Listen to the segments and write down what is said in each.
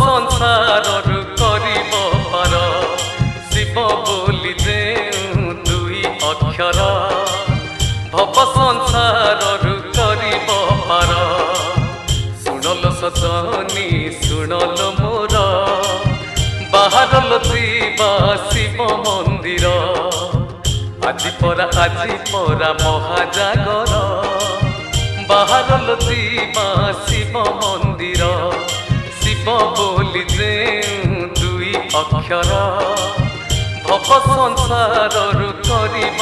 ସଂସାରରୁ କରିବ ପାର ଶିବ ବୋଲି ଯେଉଁ ଦୁଇ ଅକ୍ଷର ଭବ ସଂସାରରୁ କରିବ ପାର ଶୁଣଲ ସଜନୀ ଶୁଣଲ ମୋର ବାହାରଲ ଯିବା ଶିବ ମନ୍ଦିର ଆଜି ପରା ମହାଜାଗର ବାହାରଲ ଯିବା ଶିବ ମନ୍ଦିର ଶିବ ବୋଲି ଯେଉଁ ଦୁଇ ଅକ୍ଷର ଭବ ସଂସାରରୁ କରିବ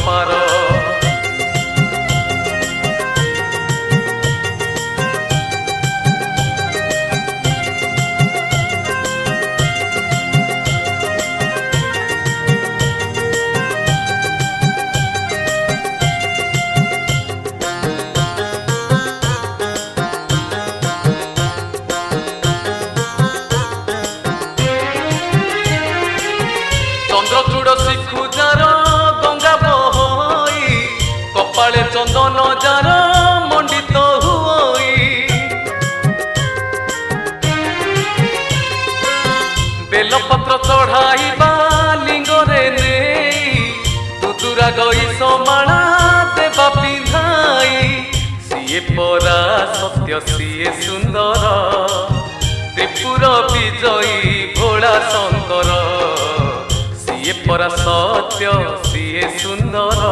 ପାର ଚନ୍ଦ୍ରଚୂଡ଼ ଶିଖୁ ଯାର ଗଙ୍ଗା ବହଇ କପାଳେ ଚନ୍ଦନ ଯାର ମଣ୍ଡିତ ହୁଇ ବେଲପତ୍ର ଚଢ଼ାଇବା ଲିଙ୍ଗରେ ନେଇ ଦୁଦୁରା ଗଇସମାଳା ଦେବା ପିନ୍ଧାଇ ସିଏ ପରା ସତ୍ୟ ସିଏ ସୁନ୍ଦର ତ୍ରିପୁର ବିଜୟୀ ଭୋଳା ଶଙ୍କର ସିଏ ପରା ସତ୍ୟ ସିଏ ସୁନ୍ଦର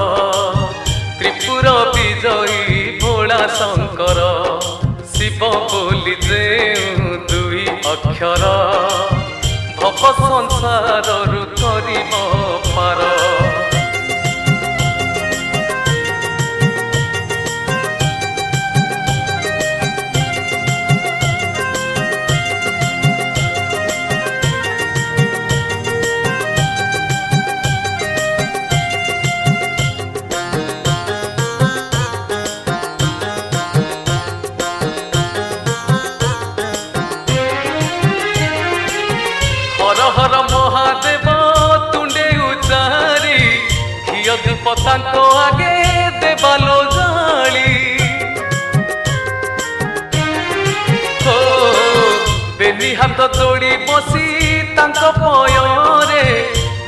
ତ୍ରିପୁର ବିଜୟୀ ଭୋଳା ଶଙ୍କର ଶିବ ବୋଲି ଯେଉଁ ଦୁଇ ଅକ୍ଷର ଭବ ସଂସାରରୁ କରିବ ପାର हर हर महादेव तुंडे उचारी घिय दीप तांको आगे देवालो जाली हो बेनी हाथ जोड़ी बसी तांको पयरे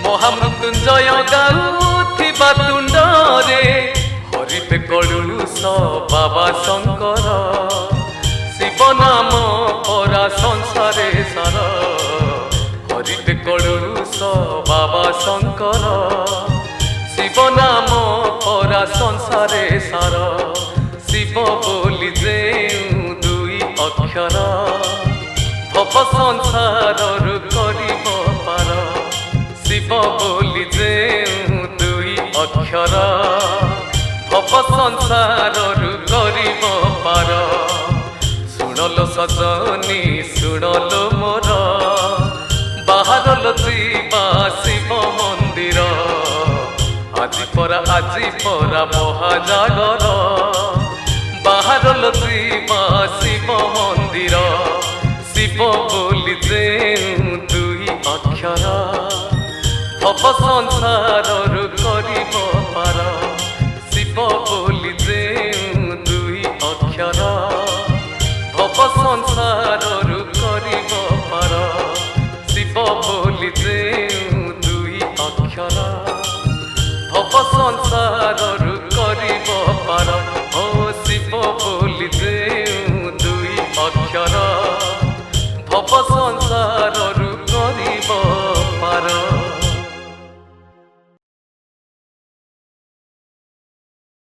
महामृत्युंजय गाउथिबा तुंडरे हरिपे कळुष बाबा शंकर शिव नाम परा संसारे सार हरिपे कळुष बाबा शंकर शिव नाम परा संसारे सार शिव बोली ଯେଉଁ ଦୁଇ ଅକ୍ଷର ଭବ ସଂସାରରୁ କରିବ ପାର ଶିବ ବୋଲି ଯେଉଁ ଦୁଇ ଅକ୍ଷର ଭବ ସଂସାରରୁ କରିବ ପାର ଶୁଣଲ ସଜନୀ ଶୁଣଲ ମୋର ବାହାରଲ ଯିବା ଶିବ ମନ୍ଦିର ଆଜି ପରା ମହାଜାଗର ବାହାରଲ ଯିବା ଶିବ ମନ୍ଦିର ଶିବ ବୋଲି ଯେଉଁ ଦୁଇ ଅକ୍ଷର ଭବ ସଂସାରରୁ କରିବ ପାର ଶିବ ବୋଲି ଯେଉଁ ଦୁଇ ଅକ୍ଷର ଭବ ସଂସାରରୁ କରିବ ପାର ଶିବ ବୋଲି ଯେଉଁ ଦୁଇ ଅକ୍ଷର ଭବ ସଂସାରରୁ